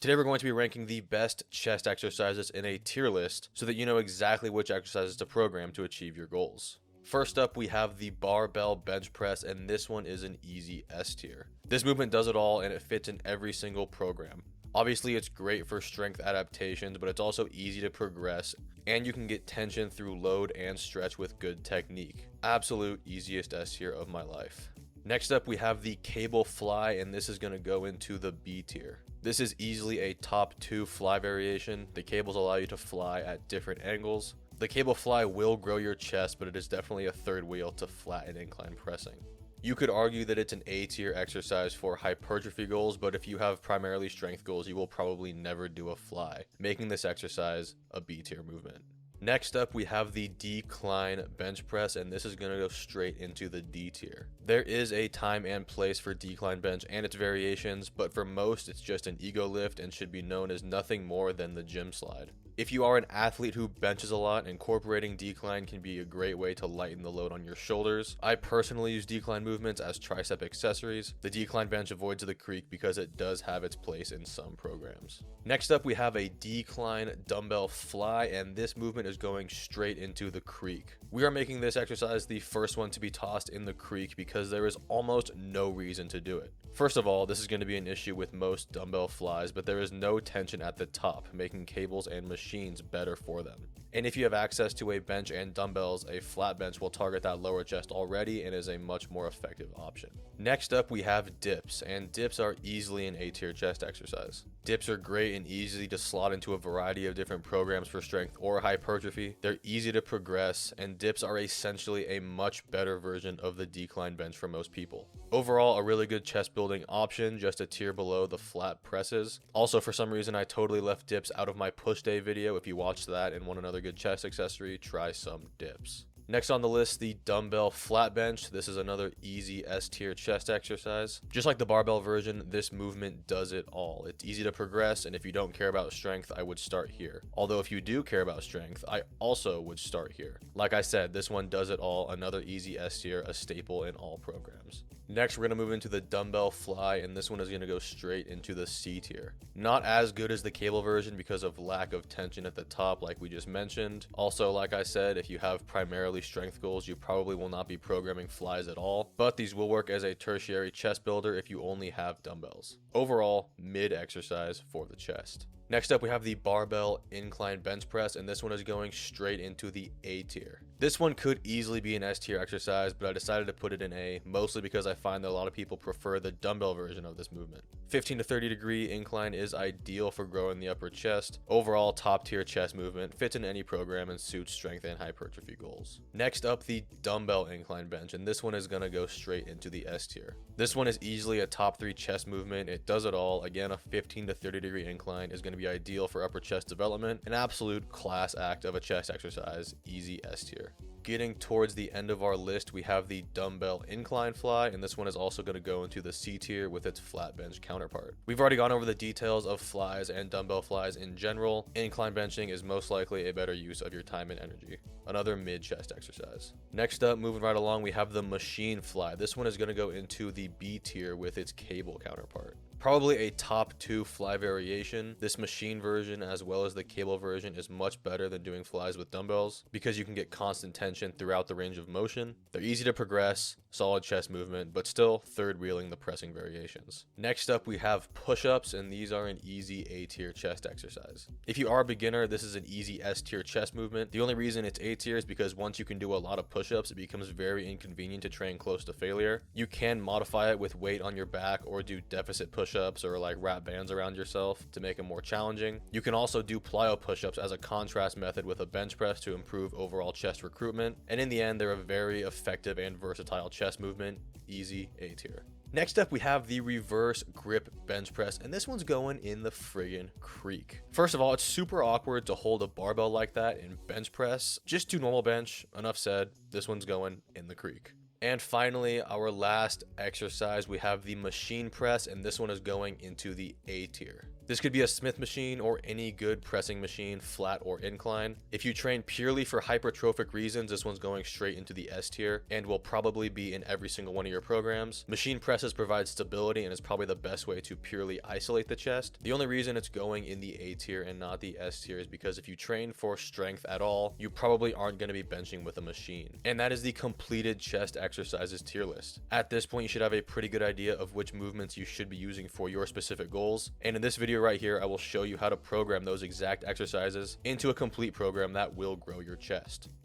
Today we're going to be ranking the best chest exercises in a tier list so that you know exactly which exercises to program to achieve your goals. First up, we have the barbell bench press, and this one is an easy S tier. This movement does it all and it fits in every single program. Obviously, it's great for strength adaptations, but it's also easy to progress, and you can get tension through load and stretch with good technique. Absolute easiest S tier of my life. Next up, we have the cable fly, and this is going to go into the B tier. This is easily a top 2 fly variation. The cables allow you to fly at different angles. The cable fly will grow your chest, but it is definitely a third wheel to flatten incline pressing. You could argue that it's an A tier exercise for hypertrophy goals, but if you have primarily strength goals, you will probably never do a fly, making this exercise a B tier movement. Next up, we have the decline bench press, and this is going to go straight into the D tier. There is a time and place for decline bench and its variations, but for most, it's just an ego lift and should be known as nothing more than the gym slide. If you are an athlete who benches a lot, incorporating decline can be a great way to lighten the load on your shoulders. I personally use decline movements as tricep accessories. The decline bench avoids the creak because it does have its place in some programs. Next up, we have a decline dumbbell fly, and this movement is going straight into the creak. We are making this exercise the first one to be tossed in the creak because there is almost no reason to do it. First of all, this is going to be an issue with most dumbbell flies, but there is no tension at the top, making cables and machines better for them. And if you have access to a bench and dumbbells, a flat bench will target that lower chest already and is a much more effective option. Next up, we have dips, and dips are easily an A tier chest exercise. Dips are great and easy to slot into a variety of different programs for strength or hypertrophy. They're easy to progress, and dips are essentially a much better version of the decline bench for most people. Overall, a really good chest building option, just a tier below the flat presses. Also, for some reason, I totally left dips out of my push day video. If you watched that and want another good chest accessory, try some dips. Next on the list, the dumbbell flat bench. This is another easy S tier chest exercise. Just like the barbell version, this movement does it all. It's easy to progress, and if you don't care about strength, I would start here. Although if you do care about strength, I also would start here. Like I said, this one does it all, another easy S tier, a staple in all programs. Next, we're going to move into the dumbbell fly, and this one is going to go straight into the C tier. Not as good as the cable version because of lack of tension at the top, like we just mentioned. Also, like I said, if you have primarily strength goals, you probably will not be programming flies at all, but these will work as a tertiary chest builder if you only have dumbbells. Overall, mid exercise for the chest. Next up, we have the barbell incline bench press, and this one is going straight into the A tier. This one could easily be an S tier exercise, but I decided to put it in A, mostly because I find that a lot of people prefer the dumbbell version of this movement. 15 to 30 degree incline is ideal for growing the upper chest. Overall, top tier chest movement, fits in any program and suits strength and hypertrophy goals. Next up, the dumbbell incline bench, and this one is going to go straight into the S tier. This one is easily a top 3 chest movement. It does it all. Again, a 15 to 30 degree incline is going to be ideal for upper chest development. An absolute class act of a chest exercise, easy S tier. Getting towards the end of our list, we have the Dumbbell Incline Fly, and this one is also going to go into the C tier with its flat bench counterpart. We've already gone over the details of flies and dumbbell flies in general. Incline benching is most likely a better use of your time and energy. Another mid-chest exercise. Next up, moving right along, we have the machine fly. This one is going to go into the B tier with its cable counterpart. Probably a top 2 fly variation. This machine version as well as the cable version is much better than doing flies with dumbbells because you can get constant tension throughout the range of motion. They're easy to progress, solid chest movement, but still third wheeling the pressing variations. Next up, we have push-ups, and these are an easy A tier chest exercise. If you are a beginner, this is an easy S tier chest movement. The only reason it's A tier is because once you can do a lot of push-ups, it becomes very inconvenient to train close to failure. You can modify it with weight on your back or do deficit push-ups or like wrap bands around yourself to make it more challenging. You can also do plyo push-ups as a contrast method with a bench press to improve overall chest recruitment. And in the end, they're a very effective and versatile chest movement, easy A tier. Next up, we have the reverse grip bench press, and this one's going in the friggin' creek. First of all, it's super awkward to hold a barbell like that in bench press. Just do normal bench. Enough said. This one's going in the creek. And finally, our last exercise, we have the machine press, and this one is going into the A tier. This could be a Smith machine or any good pressing machine, flat or incline. If you train purely for hypertrophic reasons, this one's going straight into the S tier and will probably be in every single one of your programs. Machine presses provide stability and is probably the best way to purely isolate the chest. The only reason it's going in the A tier and not the S tier is because if you train for strength at all, you probably aren't going to be benching with a machine. And that is the completed chest exercises tier list. At this point, you should have a pretty good idea of which movements you should be using for your specific goals. And in this video right here, I will show you how to program those exact exercises into a complete program that will grow your chest.